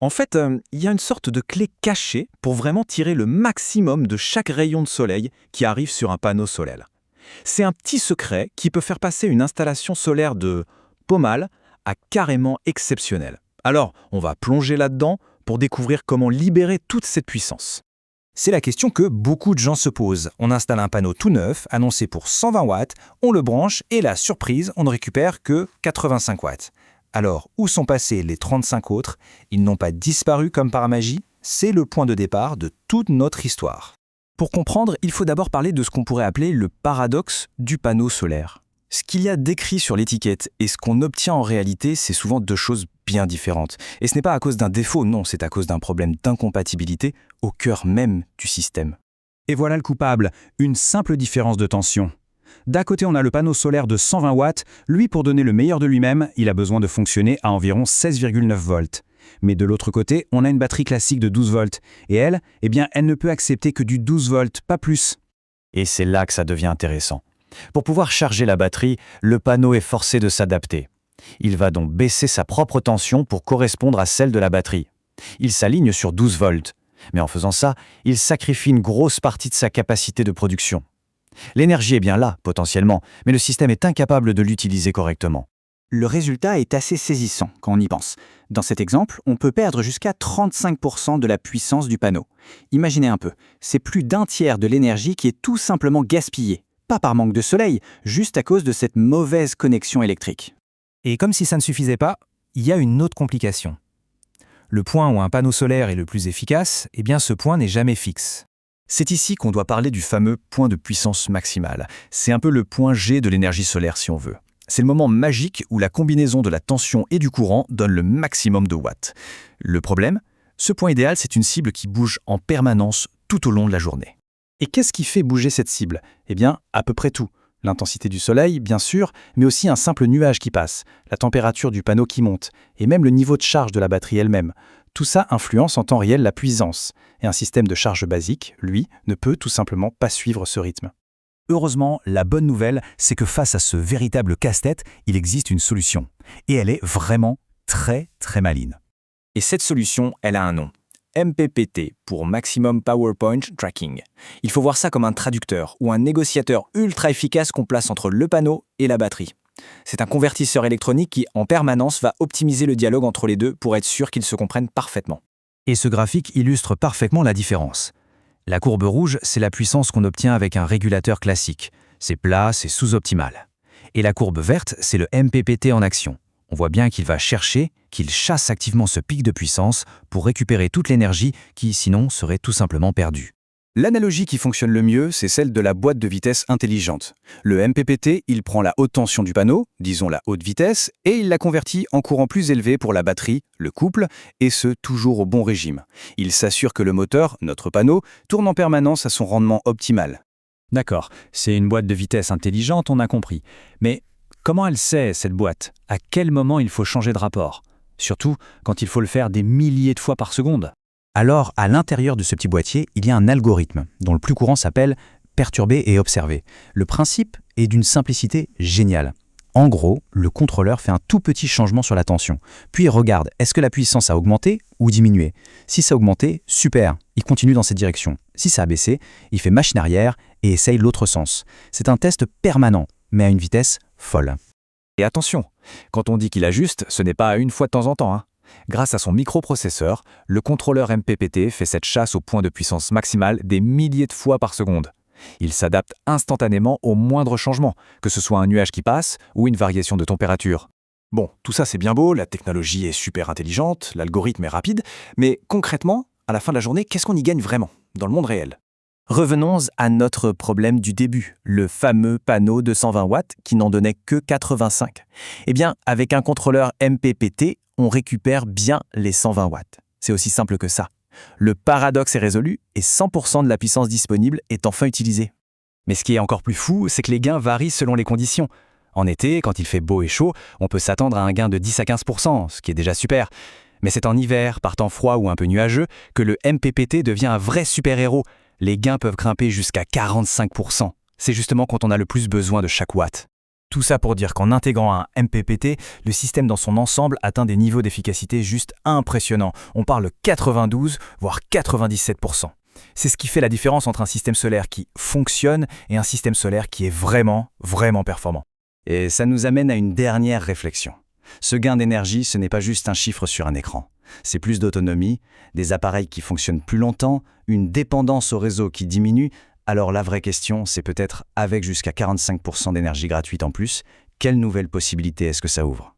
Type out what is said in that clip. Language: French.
En fait, il y a une sorte de clé cachée pour vraiment tirer le maximum de chaque rayon de soleil qui arrive sur un panneau solaire. C'est un petit secret qui peut faire passer une installation solaire de pas mal à carrément exceptionnelle. Alors, on va plonger là-dedans pour découvrir comment libérer toute cette puissance. C'est la question que beaucoup de gens se posent. On installe un panneau tout neuf, annoncé pour 120 watts, on le branche et la surprise, on ne récupère que 85 watts. Alors, où sont passés les 35 autres? Ils n'ont pas disparu comme par magie, c'est le point de départ de toute notre histoire. Pour comprendre, il faut d'abord parler de ce qu'on pourrait appeler le paradoxe du panneau solaire. Ce qu'il y a décrit sur l'étiquette et ce qu'on obtient en réalité, c'est souvent deux choses bien différentes. Et ce n'est pas à cause d'un défaut, non, c'est à cause d'un problème d'incompatibilité au cœur même du système. Et voilà le coupable, une simple différence de tension. D'un côté, on a le panneau solaire de 120 watts. Lui, pour donner le meilleur de lui-même, il a besoin de fonctionner à environ 16,9 volts. Mais de l'autre côté, on a une batterie classique de 12 volts. Et elle, elle ne peut accepter que du 12 volts, pas plus. Et c'est là que ça devient intéressant. Pour pouvoir charger la batterie, le panneau est forcé de s'adapter. Il va donc baisser sa propre tension pour correspondre à celle de la batterie. Il s'aligne sur 12 volts. Mais en faisant ça, il sacrifie une grosse partie de sa capacité de production. L'énergie est bien là, potentiellement, mais le système est incapable de l'utiliser correctement. Le résultat est assez saisissant quand on y pense. Dans cet exemple, on peut perdre jusqu'à 35% de la puissance du panneau. Imaginez un peu, c'est plus d'un tiers de l'énergie qui est tout simplement gaspillée. Pas par manque de soleil, juste à cause de cette mauvaise connexion électrique. Et comme si ça ne suffisait pas, il y a une autre complication. Le point où un panneau solaire est le plus efficace, ce point n'est jamais fixe. C'est ici qu'on doit parler du fameux point de puissance maximale. C'est un peu le point G de l'énergie solaire si on veut. C'est le moment magique où la combinaison de la tension et du courant donne le maximum de watts. Le problème, ce point idéal, c'est une cible qui bouge en permanence tout au long de la journée. Et qu'est-ce qui fait bouger cette cible? À peu près tout. L'intensité du soleil, bien sûr, mais aussi un simple nuage qui passe, la température du panneau qui monte, et même le niveau de charge de la batterie elle-même. Tout ça influence en temps réel la puissance. Et un système de charge basique, lui, ne peut tout simplement pas suivre ce rythme. Heureusement, la bonne nouvelle, c'est que face à ce véritable casse-tête, il existe une solution. Et elle est vraiment très, très maligne. Et cette solution, elle a un nom. MPPT pour Maximum Power Point Tracking. Il faut voir ça comme un traducteur ou un négociateur ultra efficace qu'on place entre le panneau et la batterie. C'est un convertisseur électronique qui, en permanence, va optimiser le dialogue entre les deux pour être sûr qu'ils se comprennent parfaitement. Et ce graphique illustre parfaitement la différence. La courbe rouge, c'est la puissance qu'on obtient avec un régulateur classique. C'est plat, c'est sous-optimal. Et la courbe verte, c'est le MPPT en action. On voit bien qu'il va chercher, qu'il chasse activement ce pic de puissance pour récupérer toute l'énergie qui, sinon, serait tout simplement perdue. L'analogie qui fonctionne le mieux, c'est celle de la boîte de vitesse intelligente. Le MPPT, il prend la haute tension du panneau, disons la haute vitesse, et il la convertit en courant plus élevé pour la batterie, le couple, et ce, toujours au bon régime. Il s'assure que le moteur, notre panneau, tourne en permanence à son rendement optimal. D'accord, c'est une boîte de vitesse intelligente, on a compris. Mais comment elle sait, cette boîte, à quel moment il faut changer de rapport? Surtout quand il faut le faire des milliers de fois par seconde. Alors, à l'intérieur de ce petit boîtier, il y a un algorithme, dont le plus courant s'appelle « perturber et observer ». Le principe est d'une simplicité géniale. En gros, le contrôleur fait un tout petit changement sur la tension, puis il regarde est-ce que la puissance a augmenté ou diminué. Si ça a augmenté, super, il continue dans cette direction. Si ça a baissé, il fait machine arrière et essaye l'autre sens. C'est un test permanent, mais à une vitesse folle. Et attention, quand on dit qu'il ajuste, ce n'est pas une fois de temps en temps. Grâce à son microprocesseur, le contrôleur MPPT fait cette chasse au point de puissance maximale des milliers de fois par seconde. Il s'adapte instantanément au moindre changement, que ce soit un nuage qui passe ou une variation de température. Bon, tout ça c'est bien beau, la technologie est super intelligente, l'algorithme est rapide, mais concrètement, à la fin de la journée, qu'est-ce qu'on y gagne vraiment, dans le monde réel? Revenons à notre problème du début, le fameux panneau de 120 watts qui n'en donnait que 85. Avec un contrôleur MPPT, on récupère bien les 120 watts. C'est aussi simple que ça. Le paradoxe est résolu et 100% de la puissance disponible est enfin utilisée. Mais ce qui est encore plus fou, c'est que les gains varient selon les conditions. En été, quand il fait beau et chaud, on peut s'attendre à un gain de 10 à 15%, ce qui est déjà super. Mais c'est en hiver, par temps froid ou un peu nuageux, que le MPPT devient un vrai super-héros. Les gains peuvent grimper jusqu'à 45%. C'est justement quand on a le plus besoin de chaque watt. Tout ça pour dire qu'en intégrant un MPPT, le système dans son ensemble atteint des niveaux d'efficacité juste impressionnants. On parle 92, voire 97%. C'est ce qui fait la différence entre un système solaire qui fonctionne et un système solaire qui est vraiment, vraiment performant. Et ça nous amène à une dernière réflexion. Ce gain d'énergie, ce n'est pas juste un chiffre sur un écran. C'est plus d'autonomie, des appareils qui fonctionnent plus longtemps, une dépendance au réseau qui diminue. Alors la vraie question, c'est peut-être avec jusqu'à 45% d'énergie gratuite en plus, quelle nouvelle possibilité est-ce que ça ouvre ?